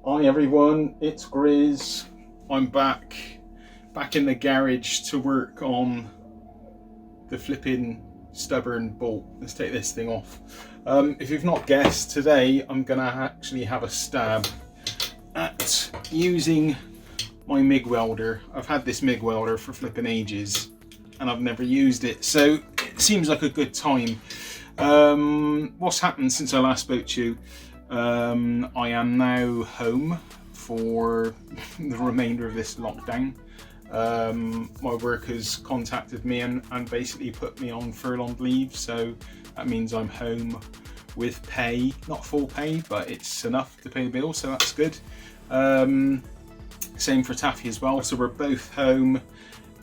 Hi everyone, it's Grizz. I'm back in the garage to work on the flipping stubborn bolt. Let's take this thing off. If you've not guessed, today I'm gonna actually have a stab at using my MIG welder. I've had this MIG welder for flipping ages and I've never used it, so it seems like a good time. What's happened since I last spoke to you? I am now home for the remainder of this lockdown. My work has contacted me and basically put me on furloughed leave, so that means I'm home with pay, not full pay, but it's enough to pay the bills, so that's good. Same for Taffy as well, so we're both home,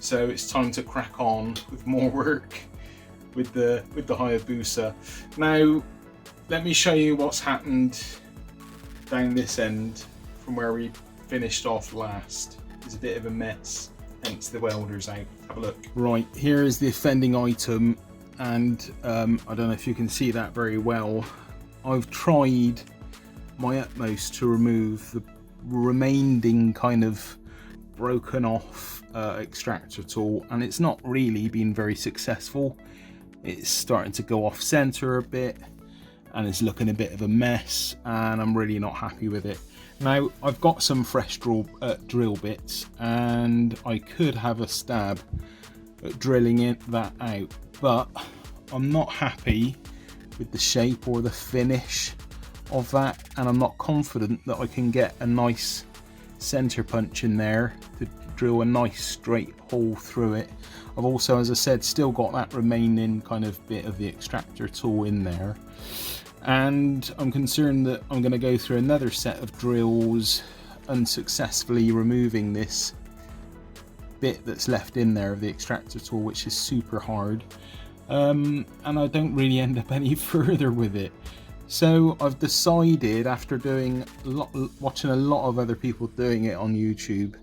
so it's time to crack on with more work with the Hayabusa. Now, let me show you what's happened down this end from where we finished off last. It's a bit of a mess, hence the welder's out. Have a look. Right, here is the offending item, and I don't know if you can see that very well. I've tried my utmost to remove the remaining kind of broken off extractor tool, and it's not really been very successful. It's starting to go off center a bit, and it's looking a bit of a mess, and I'm really not happy with it. Now, I've got some fresh drill bits, and I could have a stab at drilling that out, but I'm not happy with the shape or the finish of that, and I'm not confident that I can get a nice center punch in there to drill a nice straight hole through it. I've also, as I said, still got that remaining kind of bit of the extractor tool in there, and I'm concerned that I'm going to go through another set of drills unsuccessfully removing this bit that's left in there of the extractor tool, which is super hard, and I don't really end up any further with it. So I've decided, after watching a lot of other people doing it on YouTube,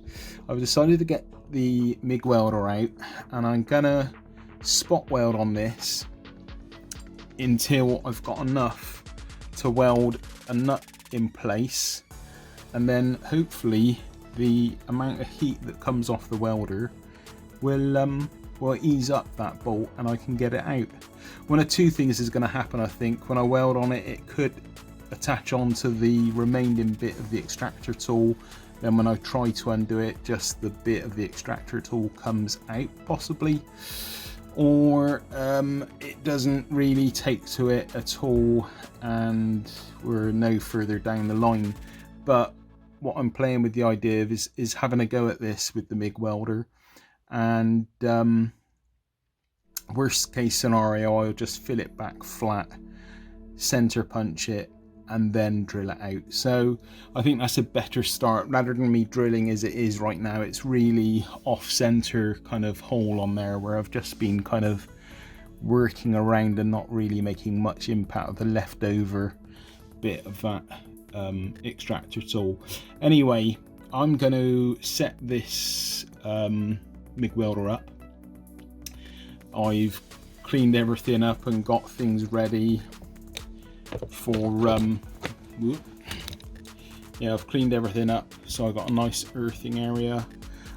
I've decided to get the MIG welder out, and I'm gonna spot weld on this until I've got enough to weld a nut in place, and then hopefully the amount of heat that comes off the welder will ease up that bolt and I can get it out. One of two things is going to happen, I think. When I weld on it, it could attach onto the remaining bit of the extractor tool. Then when I try to undo it, just the bit of the extractor tool comes out, possibly. Or it doesn't really take to it at all and we're no further down the line. But what I'm playing with the idea of is having a go at this with the MIG welder, and worst case scenario, I'll just fill it back flat, center punch it, and then drill it out. So I think that's a better start rather than me drilling as it is right now. It's really off center kind of hole on there where I've just been kind of working around and not really making much impact of the leftover bit of that extractor tool. Anyway, I'm going to set this MIG welder up. I've cleaned everything up and got things ready for I've cleaned everything up, so I got a nice earthing area.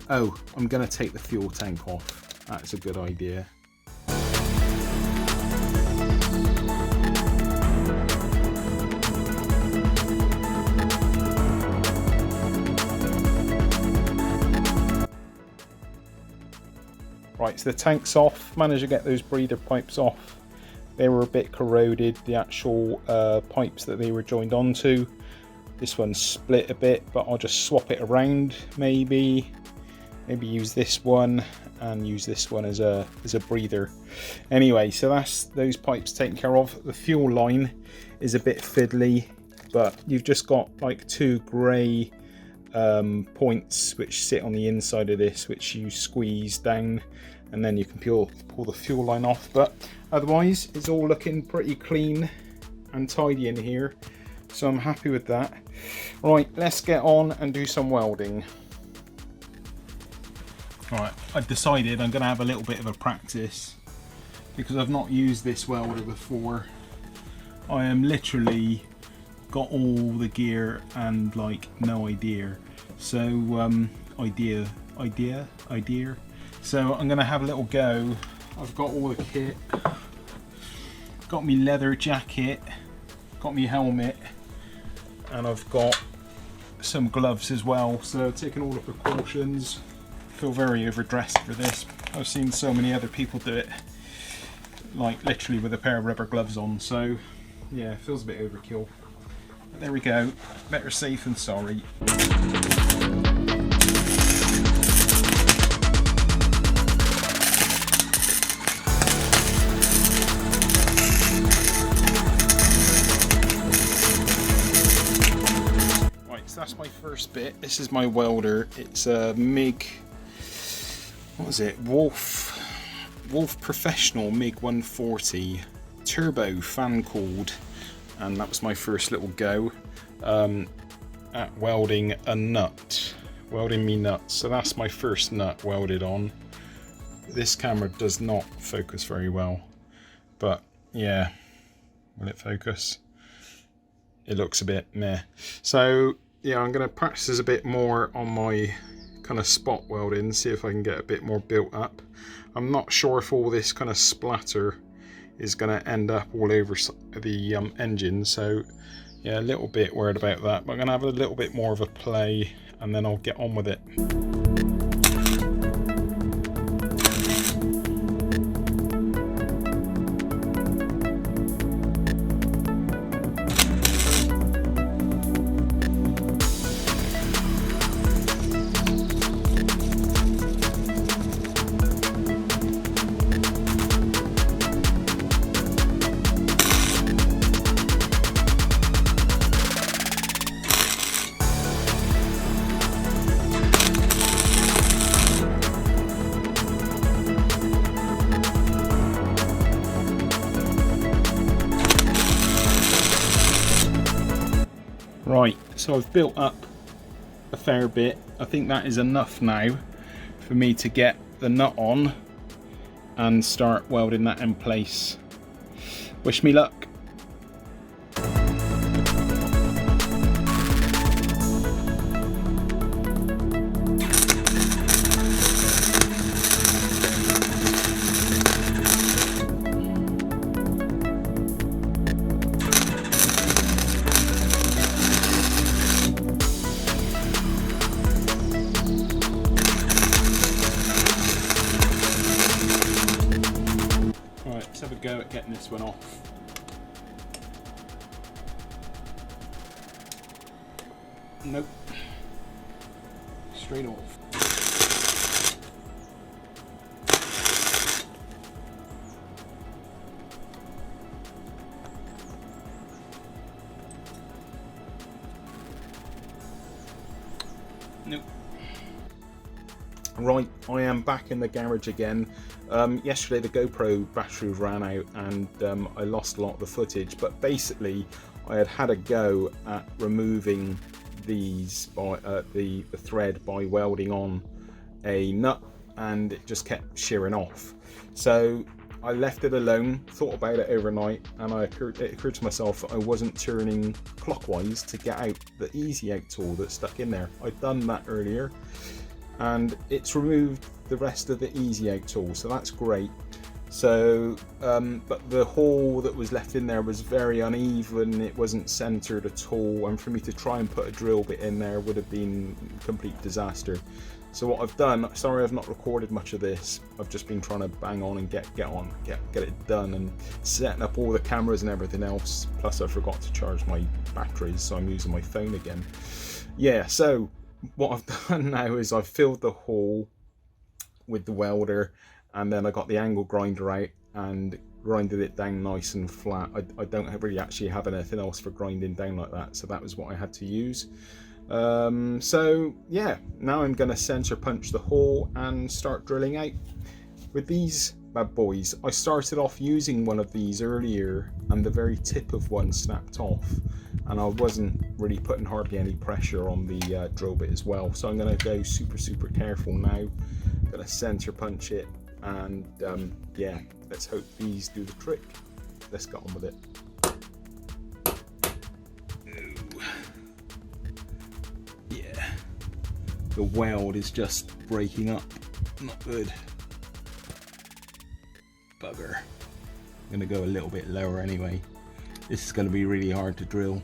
Oh, I'm gonna take the fuel tank off. That's a good idea. Right, so the tank's off. Managed to get those breather pipes off. They were a bit corroded, the actual pipes that they were joined onto. This one's split a bit, but I'll just swap it around. Maybe use this one and use this one as a breather. Anyway, so that's those pipes taken care of. The fuel line is a bit fiddly, but you've just got like two grey points which sit on the inside of this, which you squeeze down, and then you can pull the fuel line off. But otherwise it's all looking pretty clean and tidy in here, so I'm happy with that. Right, let's get on and do some welding. Alright, I've decided I'm going to have a little bit of a practice because I've not used this welder before. I am literally got all the gear and like no idea. So idea. So I'm gonna have a little go. I've got all the kit, got me leather jacket, got me helmet, and I've got some gloves as well. So taking all the precautions. Feel very overdressed for this. I've seen so many other people do it, like literally with a pair of rubber gloves on. So yeah, it feels a bit overkill. But there we go. Better safe than sorry. That's my first bit. This is my welder. It's a MIG, what was it? Wolf Professional MIG 140 turbo fan cooled, and that was my first little go at welding a nut, welding me nuts. So that's my first nut welded on. This camera does not focus very well, but yeah, will it focus? It looks a bit meh. So yeah, I'm going to practice a bit more on my kind of spot welding, see if I can get a bit more built up. I'm not sure if all this kind of splatter is going to end up all over the engine, so yeah, a little bit worried about that, but I'm going to have a little bit more of a play and then I'll get on with it. Right, so I've built up a fair bit. I think that is enough now for me to get the nut on and start welding that in place. Wish me luck. Let's have a go at getting this one off. Nope. Straight off. Nope. Right, I am back in the garage again. Yesterday the GoPro battery ran out and I lost a lot of the footage, but basically I had a go at removing these by the thread by welding on a nut, and it just kept shearing off. So I left it alone, thought about it overnight, and it occurred to myself that I wasn't turning clockwise to get out the easy out tool that's stuck in there. I'd done that earlier and it's removed the rest of the easy out tool, so that's great. So but the hole that was left in there was very uneven, it wasn't centered at all, and for me to try and put a drill bit in there would have been a complete disaster. So what I've done, sorry I've not recorded much of this, I've just been trying to bang on and get it done and setting up all the cameras and everything else, plus I forgot to charge my batteries, so I'm using my phone again. Yeah, so what I've done now is I've filled the hole with the welder, and then I got the angle grinder out and grinded it down nice and flat. I don't really actually have anything else for grinding down like that, so that was what I had to use. So yeah, now I'm going to center punch the hole and start drilling out. With these bad boys, I started off using one of these earlier and the very tip of one snapped off, and I wasn't really putting hardly any pressure on the drill bit as well. So I'm going to go super careful now. I'm going to center punch it, and yeah, let's hope these do the trick. Let's get on with it. the weld is just breaking up. Not good. Bugger. I'm going to go a little bit lower anyway. This is going to be really hard to drill.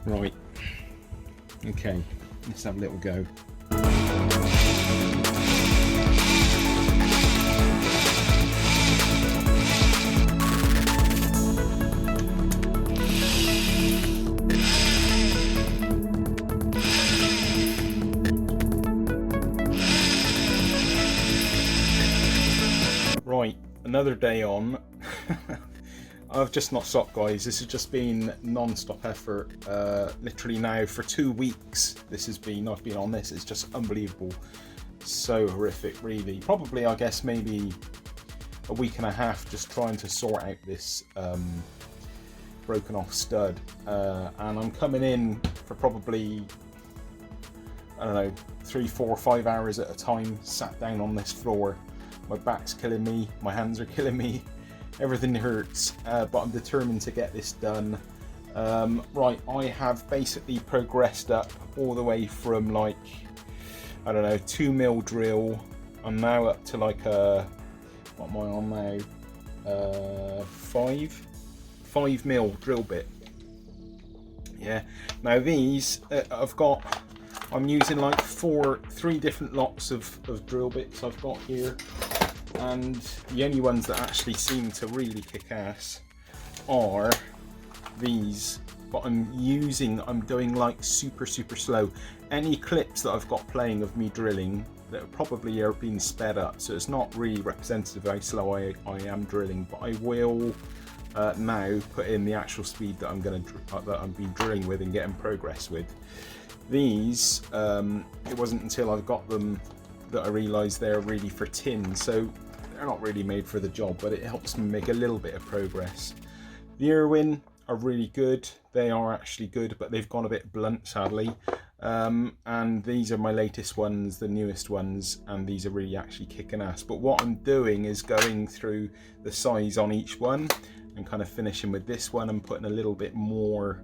Right, okay, let's have a little go. Right, another day on. I've just not stopped, guys. This has just been non-stop effort. Literally now for 2 weeks this has been, I've been on this. It's just unbelievable. So horrific, really. Probably, I guess, maybe a week and a half just trying to sort out this broken off stud. And I'm coming in for probably, I don't know, 3, 4, 5 hours at a time, sat down on this floor. My back's killing me, my hands are killing me. Everything hurts, but I'm determined to get this done. Right, I have basically progressed up all the way from like, I don't know, 2mm drill. I'm now up to like a, what am I on now? 5mm drill bit. Yeah, now these, I'm using like 3 different lots of drill bits I've got here. And the only ones that actually seem to really kick ass are these, but I'm doing like super slow. Any clips that I've got playing of me drilling that probably are being sped up, so it's not really representative of how slow I am drilling, but I will now put in the actual speed that I'm been drilling with and getting progress with. These, it wasn't until I got them that I realised they're really for tin, so they're not really made for the job, but it helps me make a little bit of progress. The Irwin are really good. They are actually good, but they've gone a bit blunt, sadly. And these are my latest ones, the newest ones, and these are really actually kicking ass. But what I'm doing is going through the size on each one and kind of finishing with this one and putting a little bit more.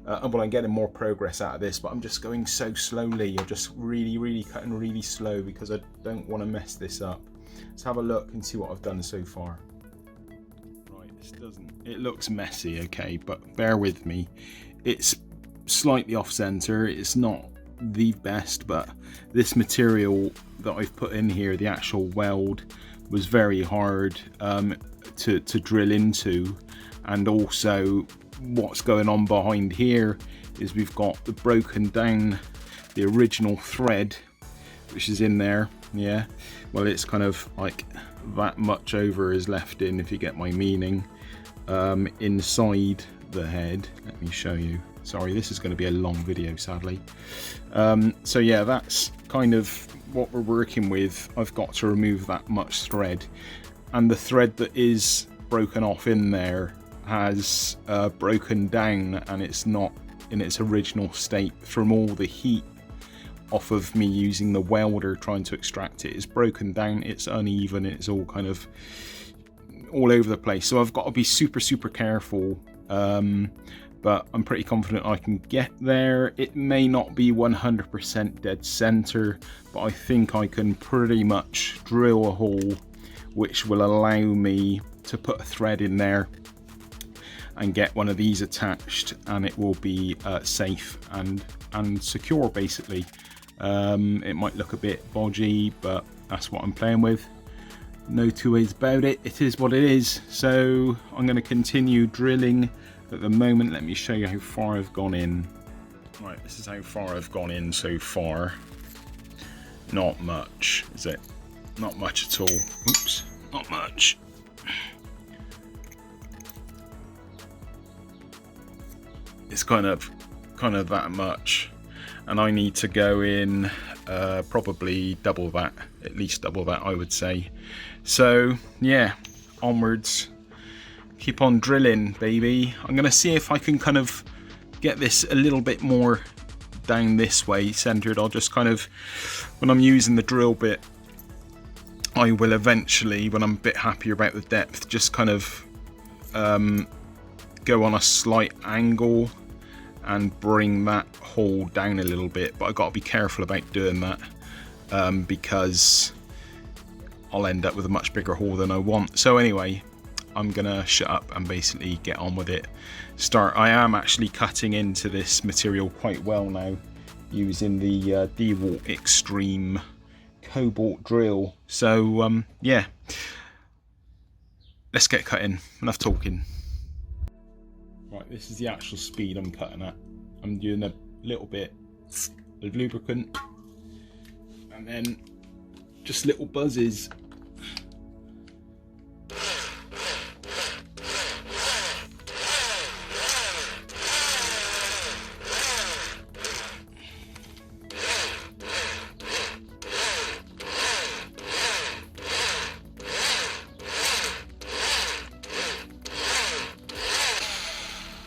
Well, I'm getting more progress out of this, but I'm just going so slowly. I'm just really cutting really slow because I don't want to mess this up. Let's have a look and see what I've done so far. Right, it looks messy, okay, but bear with me. It's slightly off center. It's not the best, but this material that I've put in here, the actual weld, was very hard to drill into. And also what's going on behind here is we've got the broken down, the original thread, which is in there. Yeah, well, it's kind of like that much over is left in, if you get my meaning, inside the head. Let me show you. Sorry, this is going to be a long video, sadly. So yeah, that's kind of what we're working with. I've got to remove that much thread, and the thread that is broken off in there has broken down, and it's not in its original state from all the heat off of me using the welder trying to extract it. It's broken down, it's uneven, it's all kind of all over the place, so I've got to be super careful, but I'm pretty confident I can get there. It may not be 100% dead center, but I think I can pretty much drill a hole which will allow me to put a thread in there and get one of these attached, and it will be safe and secure, basically. It might look a bit bodgy, but that's what I'm playing with. No two ways about it. It is what it is. So I'm going to continue drilling at the moment. Let me show you how far I've gone in. Right, this is how far I've gone in so far. Not much, is it? Not much at all. Oops, not much. It's kind of that much, and I need to go in probably double that, at least double that, I would say. So yeah, onwards, keep on drilling, baby. I'm gonna see if I can kind of get this a little bit more down this way centered. I'll just kind of, when I'm using the drill bit, I will eventually, when I'm a bit happier about the depth, just kind of go on a slight angle and bring that hole down a little bit, but I've got to be careful about doing that because I'll end up with a much bigger hole than I want. So anyway, I'm gonna shut up and basically get on with it. I am actually cutting into this material quite well now using the DeWalt Extreme Cobalt drill. So yeah, let's get cutting. Enough talking. Right, this is the actual speed I'm cutting at. I'm doing a little bit of lubricant and then just little buzzes.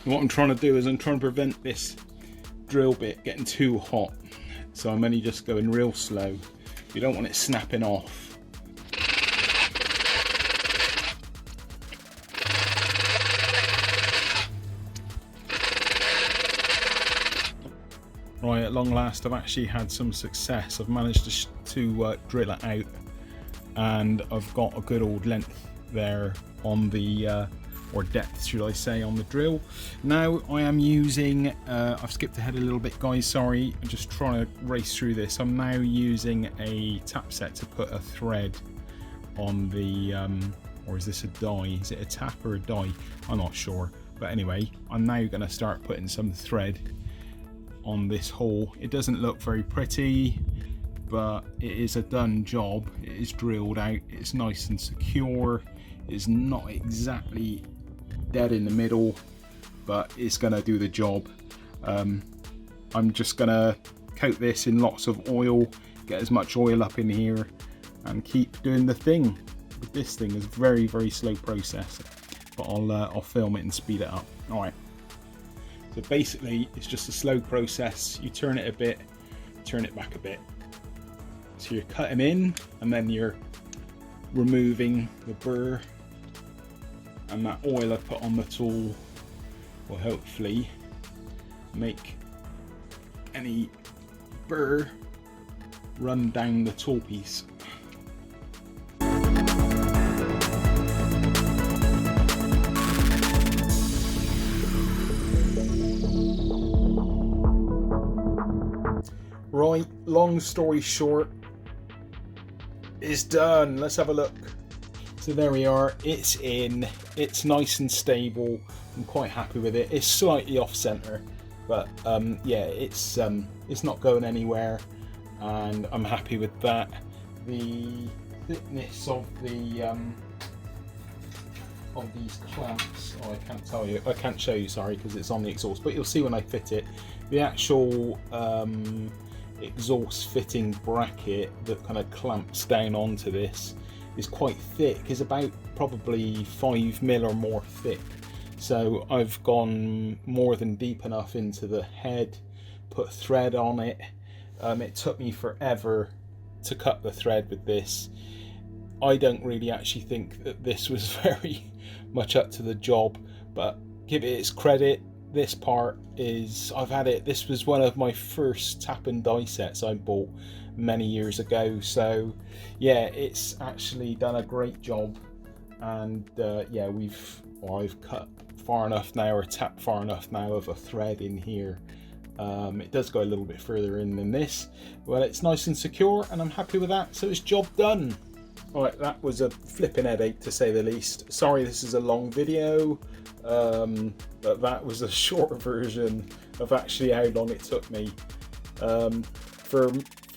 What I'm trying to do is I'm trying to prevent this drill bit getting too hot. So I'm only just going real slow. You don't want it snapping off. Right, at long last I've actually had some success. I've managed to drill it out, and I've got a good old length there on the or depth should I say, on the drill. Now I am using, I've skipped ahead a little bit guys, sorry, I'm just trying to race through this. I'm now using a tap set to put a thread on the, or is this a die? Is it a tap or a die? I'm not sure. But anyway, I'm now going to start putting some thread on this hole. It doesn't look very pretty, but it is a done job. It is drilled out, it's nice and secure. It's not exactly dead in the middle, but it's gonna do the job. I'm just gonna coat this in lots of oil, get as much oil up in here, and keep doing the thing. With this thing is a very, very slow process, but I'll film it and speed it up. All right. So basically, it's just a slow process. You turn it a bit, turn it back a bit. So you're cutting in, and then you're removing the burr. And that oil I put on the tool will hopefully make any burr run down the tool piece. Right, long story short, it's done. Let's have a look. So there we are, it's in, it's nice and stable. I'm quite happy with it. It's slightly off center, but yeah, it's not going anywhere, and I'm happy with that. The thickness of these clamps, oh, I can't tell you, I can't show you, sorry, because it's on the exhaust, but you'll see when I fit it. The actual exhaust fitting bracket that kind of clamps down onto this is quite thick. It's about probably 5mm or more thick. So I've gone more than deep enough into the head, put thread on it. It took me forever to cut the thread with this. I don't really actually think that this was very much up to the job, but give it its credit. This part is, I've had it, this was one of my first tap and die sets I bought many years ago, so yeah, it's actually done a great job. And yeah, I've cut far enough now, or tapped far enough now of a thread in here. It does go a little bit further in than this. Well, it's nice and secure, and I'm happy with that, so it's job done. Alright, that was a flipping headache to say the least. Sorry this is a long video, but that was a short version of actually how long it took me.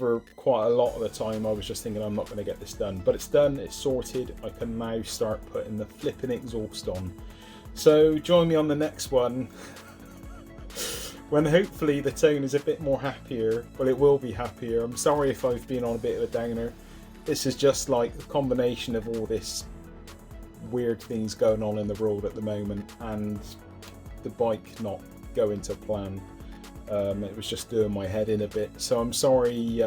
For quite a lot of the time I was just thinking I'm not going to get this done, but it's done, it's sorted. I can now start putting the flipping exhaust on. So join me on the next one when hopefully the tone is a bit more happier. Well, it will be happier. I'm sorry if I've been on a bit of a downer. This is just like the combination of all this weird things going on in the world at the moment, and the bike not going to plan. It was just doing my head in a bit, so I'm sorry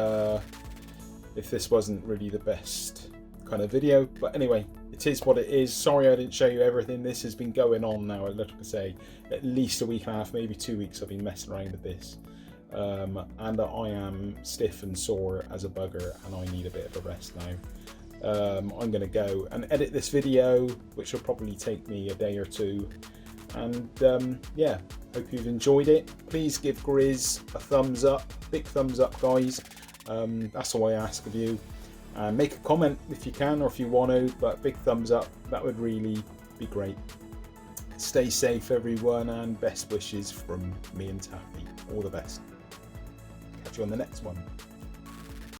if this wasn't really the best kind kind of video. But anyway, it is what it is. Sorry I didn't show you everything. This has been going on now, like I say, at least a week and a half, maybe 2 weeks I've been messing around with this. And I am stiff and sore as a bugger, and I need a bit of a rest now. I'm going to go and edit this video, which will probably take me a day or two. And yeah, hope you've enjoyed it. Please give Grizz a thumbs up, big thumbs up, guys. That's all I ask of you. Make a comment if you can, or if you want to, but big thumbs up, that would really be great. Stay safe, everyone, and best wishes from me and Taffy. All the best. Catch you on the next one.